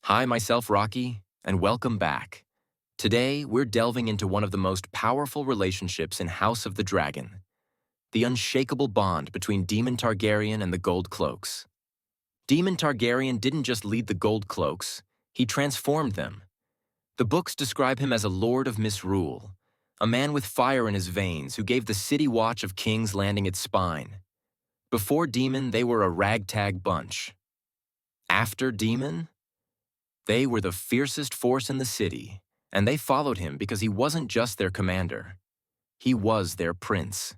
Hi, myself Rocky, and welcome back. Today, we're delving into one of the most powerful relationships in House of the Dragon, the unshakable bond between Daemon Targaryen and the Gold Cloaks. Daemon Targaryen didn't just lead the Gold Cloaks, he transformed them. The books describe him as a lord of misrule, a man with fire in his veins who gave the city watch of King's Landing its spine. Before Daemon, they were a ragtag bunch. After Daemon, they were the fiercest force in the city, and they followed him because he wasn't just their commander. He was their prince.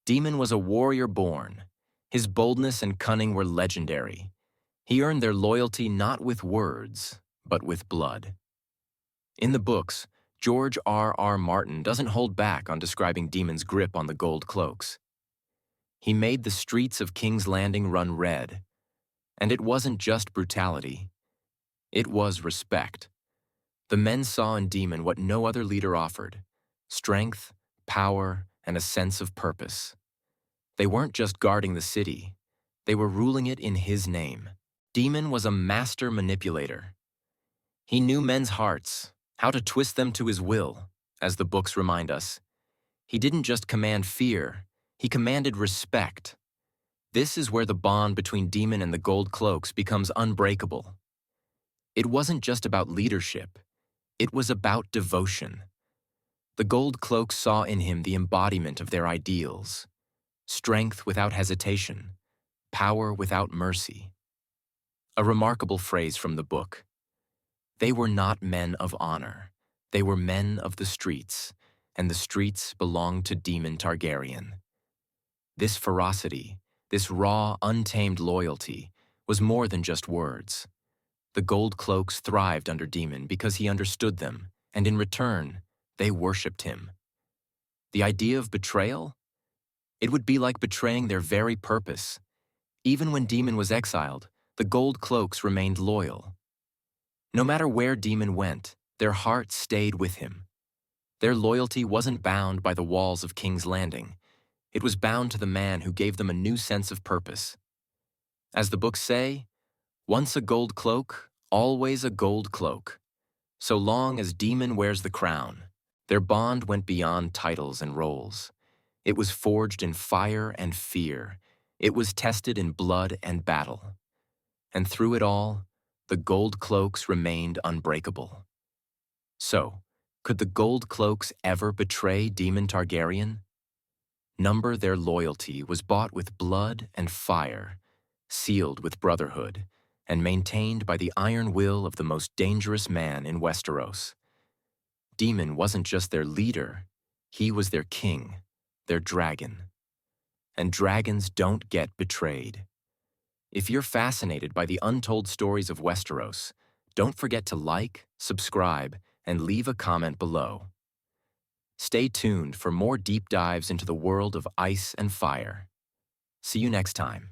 Daemon was a warrior born. His boldness and cunning were legendary. He earned their loyalty not with words, but with blood. In the books, George R. Martin doesn't hold back on describing Daemon's grip on the Gold Cloaks. He made the streets of King's Landing run red. And it wasn't just brutality. It was respect. The men saw in Daemon what no other leader offered: strength, power, and a sense of purpose. They weren't just guarding the city, they were ruling it in his name. Daemon was a master manipulator. He knew men's hearts, how to twist them to his will, as the books remind us. He didn't just command fear, he commanded respect. This is where the bond between Daemon and the Gold Cloaks becomes unbreakable. It wasn't just about leadership. It was about devotion. The Gold Cloaks saw in him the embodiment of their ideals: strength without hesitation, power without mercy. A remarkable phrase from the book. They were not men of honor. They were men of the streets, and the streets belonged to Daemon Targaryen. This ferocity, this raw, untamed loyalty, was more than just words. The Gold Cloaks thrived under Daemon because he understood them, and in return, they worshipped him. The idea of betrayal? It would be like betraying their very purpose. Even when Daemon was exiled, the Gold Cloaks remained loyal. No matter where Daemon went, their hearts stayed with him. Their loyalty wasn't bound by the walls of King's Landing. It was bound to the man who gave them a new sense of purpose. As the books say, once a gold cloak, always a gold cloak. So long as Daemon wears the crown, their bond went beyond titles and roles. It was forged in fire and fear. It was tested in blood and battle. And through it all, the Gold Cloaks remained unbreakable. So, could the Gold Cloaks ever betray Daemon Targaryen? Number their loyalty was bought with blood and fire, sealed with brotherhood, and maintained by the iron will of the most dangerous man in Westeros. Daemon wasn't just their leader, he was their king, their dragon. And dragons don't get betrayed. If you're fascinated by the untold stories of Westeros, don't forget to like, subscribe, and leave a comment below. Stay tuned for more deep dives into the world of ice and fire. See you next time.